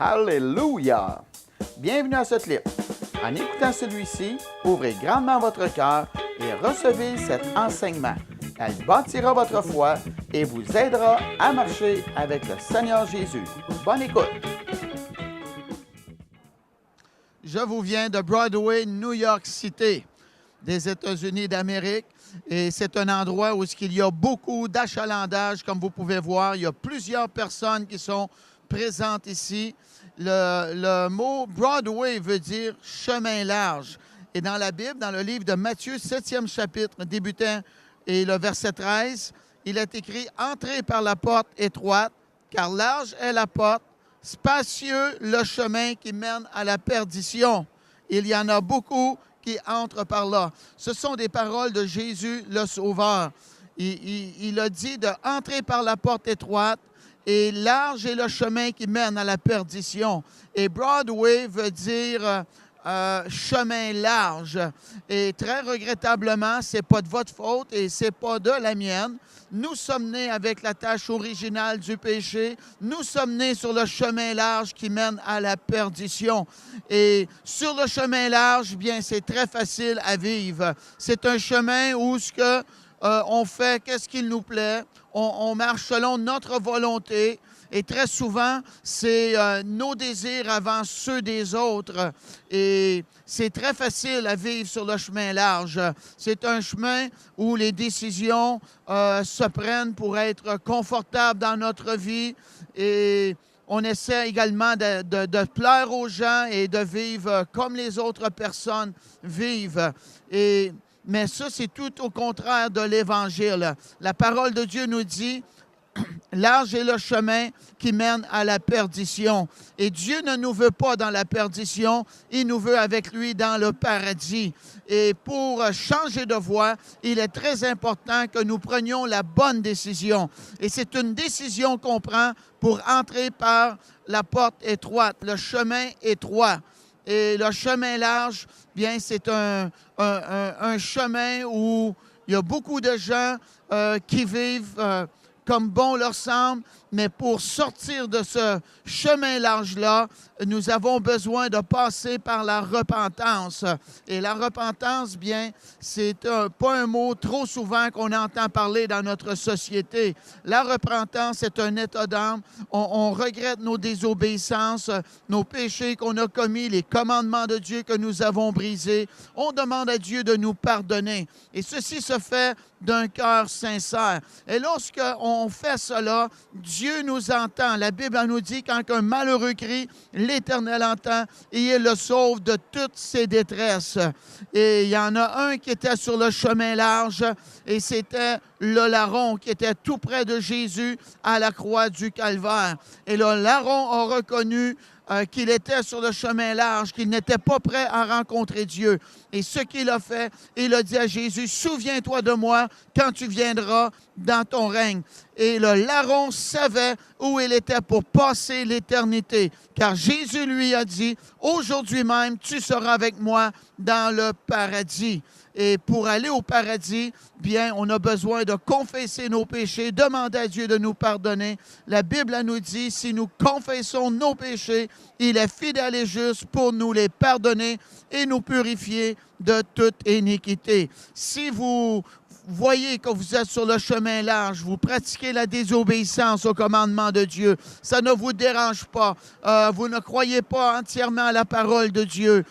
Alléluia! Bienvenue à ce clip. En écoutant celui-ci, ouvrez grandement votre cœur et recevez cet enseignement. Elle bâtira votre foi et vous aidera à marcher avec le Seigneur Jésus. Bonne écoute! Je vous viens de Broadway, New York City, des États-Unis d'Amérique. Et c'est un endroit où il y a beaucoup d'achalandage, comme vous pouvez voir. Il y a plusieurs personnes qui sont présentes ici. Le mot Broadway veut dire chemin large. Et dans la Bible, dans le livre de Matthieu, 7e chapitre, débutant et le verset 13, il est écrit « Entrez par la porte étroite, car large est la porte, spacieux le chemin qui mène à la perdition. Il y en a beaucoup qui entrent par là. » Ce sont des paroles de Jésus le Sauveur. Il a dit de entrer par la porte étroite et large est le chemin qui mène à la perdition. Et Broadway veut dire chemin large. Et très regrettablement, ce n'est pas de votre faute et ce n'est pas de la mienne. Nous sommes nés avec la tâche originale du péché. Nous sommes nés sur le chemin large qui mène à la perdition. Et sur le chemin large, bien, c'est très facile à vivre. C'est un chemin où on fait qu'est-ce qu'il nous plaît. On marche selon notre volonté. Et très souvent, c'est nos désirs avant ceux des autres. Et c'est très facile à vivre sur le chemin large. C'est un chemin où les décisions se prennent pour être confortables dans notre vie. Et on essaie également de plaire aux gens et de vivre comme les autres personnes vivent. Mais ça, c'est tout au contraire de l'Évangile. La parole de Dieu nous dit « Large est le chemin qui mène à la perdition. » Et Dieu ne nous veut pas dans la perdition, il nous veut avec lui dans le paradis. Et pour changer de voie, il est très important que nous prenions la bonne décision. Et c'est une décision qu'on prend pour entrer par la porte étroite, le chemin étroit. Et le chemin large, bien, c'est un chemin où il y a beaucoup de gens qui vivent comme bon leur semble, mais pour sortir de ce chemin large-là, nous avons besoin de passer par la repentance. Et la repentance, bien, c'est pas un mot trop souvent qu'on entend parler dans notre société. La repentance est un état d'âme. On regrette nos désobéissances, nos péchés qu'on a commis, les commandements de Dieu que nous avons brisés. On demande à Dieu de nous pardonner. Et ceci se fait d'un cœur sincère. Et lorsqu'on fait cela, Dieu nous entend. La Bible nous dit quand un malheureux crie, l'Éternel entend et il le sauve de toutes ses détresses. Et il y en a un qui était sur le chemin large et c'était le larron qui était tout près de Jésus à la croix du Calvaire. Et le larron a reconnu qu'il était sur le chemin large, qu'il n'était pas prêt à rencontrer Dieu. Et ce qu'il a fait, il a dit à Jésus, « Souviens-toi de moi quand tu viendras dans ton règne. » Et le larron savait où il était pour passer l'éternité, car Jésus lui a dit, « Aujourd'hui même, tu seras avec moi dans le paradis. » Et pour aller au paradis, bien, on a besoin de confesser nos péchés, demander à Dieu de nous pardonner. La Bible nous dit, si nous confessons nos péchés, il est fidèle et juste pour nous les pardonner et nous purifier de toute iniquité. Si vous voyez que vous êtes sur le chemin large, vous pratiquez la désobéissance au commandement de Dieu, ça ne vous dérange pas, vous ne croyez pas entièrement à la parole de Dieu,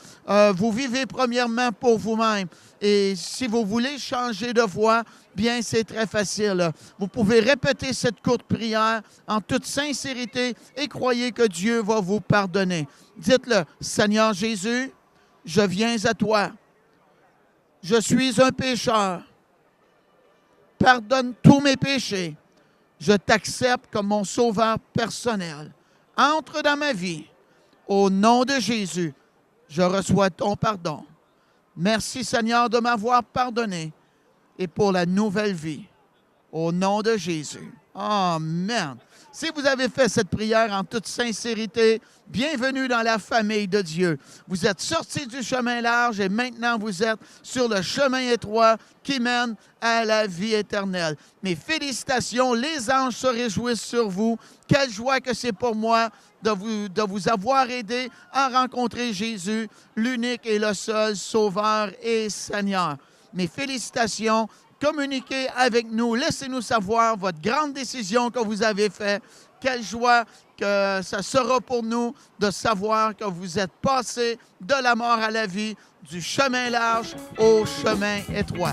vous vivez premièrement pour vous-même. Et si vous voulez changer de voie, bien, c'est très facile. Vous pouvez répéter cette courte prière en toute sincérité et croyez que Dieu va vous pardonner. Dites-le, « Seigneur Jésus, je viens à toi. Je suis un pécheur. Pardonne tous mes péchés. Je t'accepte comme mon sauveur personnel. Entre dans ma vie. Au nom de Jésus, je reçois ton pardon. Merci Seigneur de m'avoir pardonné et pour la nouvelle vie. Au nom de Jésus. Amen. Si vous avez fait cette prière en toute sincérité, bienvenue dans la famille de Dieu. Vous êtes sortis du chemin large et maintenant vous êtes sur le chemin étroit qui mène à la vie éternelle. Mes félicitations, les anges se réjouissent sur vous. Quelle joie que c'est pour moi de vous avoir aidé à rencontrer Jésus, l'unique et le seul Sauveur et Seigneur. Mes félicitations. Communiquez avec nous. Laissez-nous savoir votre grande décision que vous avez faite. Quelle joie que ça sera pour nous de savoir que vous êtes passé de la mort à la vie, du chemin large au chemin étroit.